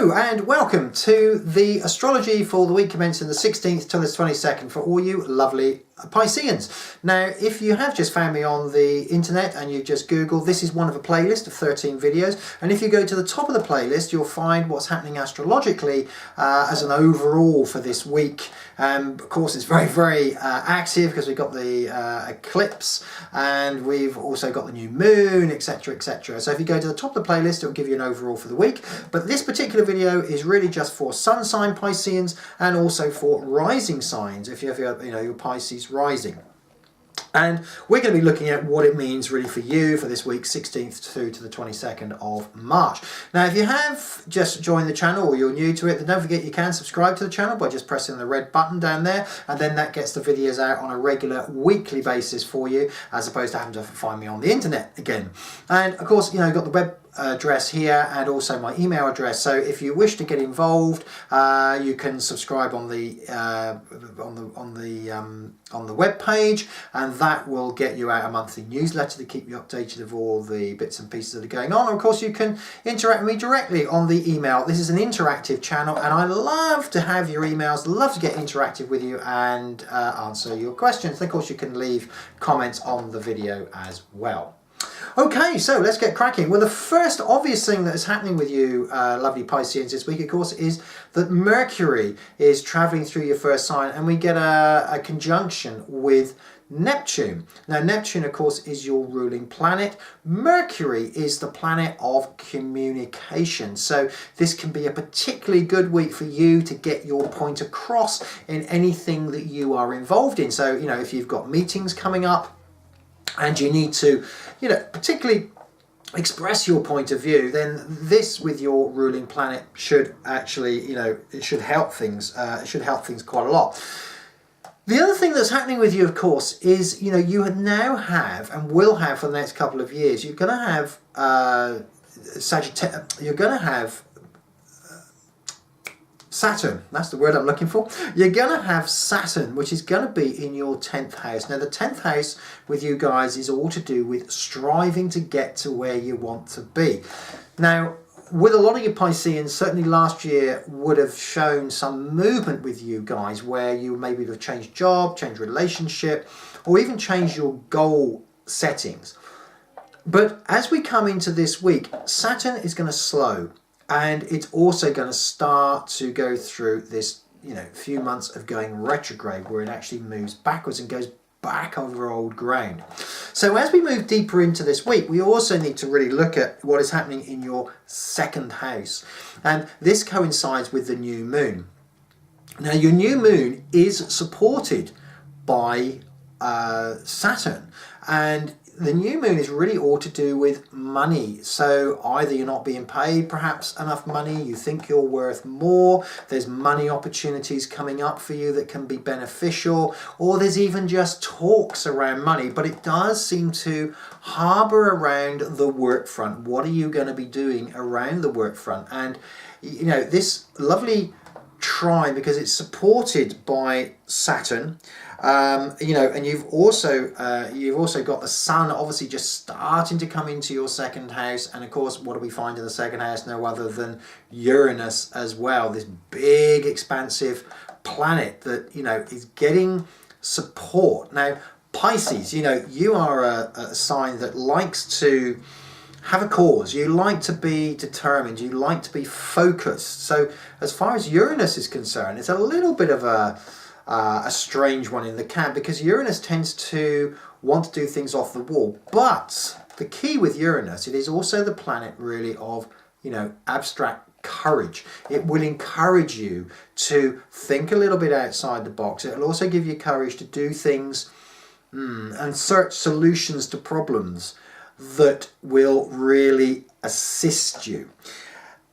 Hello and welcome to the astrology for the week commencing the 16th to the 22nd for all you lovely Pisceans. Now, if you have just found me on the internet and you just Googled, this is one of a playlist of 13 videos, and if you go to the top of the playlist you'll find what's happening astrologically as an overall for this week. Of course it's very active because we've got the eclipse and we've also got the new moon, etc, etc. So if you go to the top of the playlist it'll give you an overall for the week, but this particular video is really just for sun sign Pisceans and also for rising signs if you have your Pisces rising. And we're going to be looking at what it means really for you for this week, 16th through to the 22nd of March. Now, if you have just joined the channel or you're new to it, then don't forget you can subscribe to the channel by just pressing the red button down there, and then that gets the videos out on a regular weekly basis for you, as opposed to having to find me on the internet again. And of course, you've got the web address here and also my email address, so if you wish to get involved you can subscribe on the web page, and that will get you out a monthly newsletter to keep you updated of all the bits and pieces that are going on. And of course you can interact with me directly on the email. This is an interactive channel and I love to have your emails, love to get interactive with you and answer your questions. And of course you can leave comments on the video as well. Okay, so let's get cracking. Well, the first obvious thing that is happening with you lovely Pisceans this week, of course, is that Mercury is travelling through your first sign and we get a conjunction with Neptune. Now, Neptune, of course, is your ruling planet. Mercury is the planet of communication. So this can be a particularly good week for you to get your point across in anything that you are involved in. So, if you've got meetings coming up, and you need to, particularly express your point of view, then this with your ruling planet should actually, it should help things. It should help things quite a lot. The other thing that's happening with you, of course, is, you now have and will have for the next couple of years, you're going to have Saturn, that's the word I'm looking for. You're going to have Saturn, which is going to be in your 10th house. Now, the 10th house with you guys is all to do with striving to get to where you want to be. Now, with a lot of your Pisceans, certainly last year would have shown some movement with you guys where you maybe have changed job, changed relationship, or even changed your goal settings. But as we come into this week, Saturn is going to slow. And it's also going to start to go through this, few months of going retrograde, where it actually moves backwards and goes back over old ground. So as we move deeper into this week, we also need to really look at what is happening in your second house. And this coincides with the new moon. Now, your new moon is supported by Saturn, and the new moon is really all to do with money. So either you're not being paid perhaps enough money, you think you're worth more, there's money opportunities coming up for you that can be beneficial, or there's even just talks around money, but it does seem to harbour around the work front. What are you going to be doing around the work front? And this lovely trine, because it's supported by Saturn, and you've also got the sun obviously just starting to come into your second house, and of course what do we find in the second house? No other than Uranus as well, this big expansive planet that is getting support. Now, Pisces, you are a sign that likes to have a cause. You like to be determined, you like to be focused. So as far as Uranus is concerned, it's a little bit of a strange one in the camp, because Uranus tends to want to do things off the wall. But the key with Uranus, it is also the planet really of, abstract courage. It will encourage you to think a little bit outside the box. It will also give you courage to do things and search solutions to problems that will really assist you.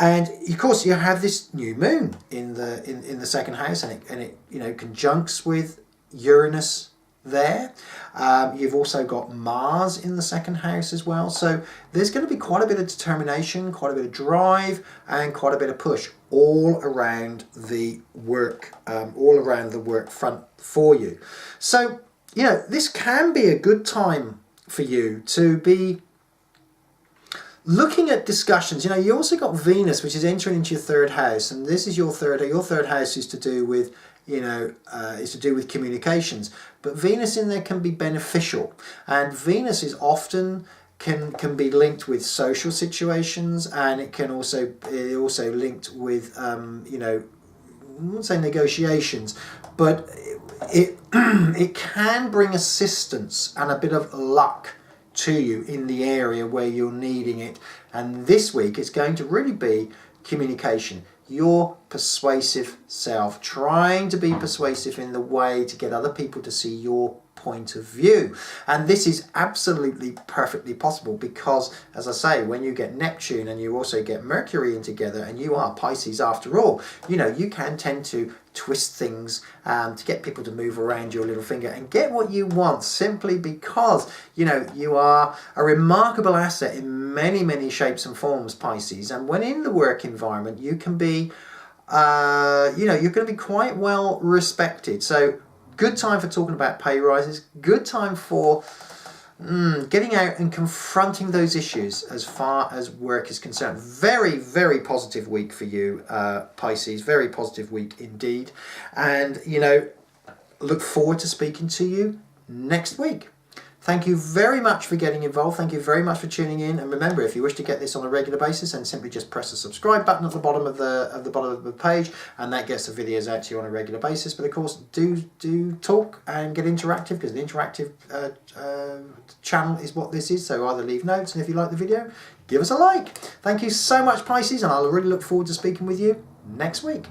And of course you have this new moon in the second house, and it conjuncts with Uranus there. You've also got Mars in the second house as well. So there's going to be quite a bit of determination, quite a bit of drive, and quite a bit of push all around the work, front for you. So this can be a good time for you to be Looking at discussions, you know, you also got Venus, which is entering into your third house, and this is your third. Your third house is to do with, you know, is to do with communications. But Venus in there can be beneficial, and Venus is often can be linked with social situations, and it can also linked with you know, I wouldn't say negotiations, but it it can bring assistance and a bit of luck to you in the area where you're needing it. And this week it's going to really be communication, your persuasive self, trying to be persuasive in the way to get other people to see your point of view. And this is absolutely perfectly possible because, as I say, when you get Neptune and you also get Mercury in together, and you are Pisces after all, you know, you can tend to twist things to get people to move around your little finger and get what you want, simply because, you know, you are a remarkable asset in many, many shapes and forms, Pisces. And when in the work environment, you can be, you know, you're going to be quite well respected. So good time for talking about pay rises, good time for getting out and confronting those issues as far as work is concerned. Very, very positive week for you, Pisces. Very positive week indeed. And, you know, look forward to speaking to you next week. Thank you very much for getting involved. Thank you very much for tuning in. And remember, if you wish to get this on a regular basis, then simply just press the subscribe button at the bottom of the page, and that gets the videos out to you on a regular basis. But of course, do talk and get interactive, because the interactive channel is what this is. So either leave notes, and if you like the video, give us a like. Thank you so much, Pisces, and I'll really look forward to speaking with you next week.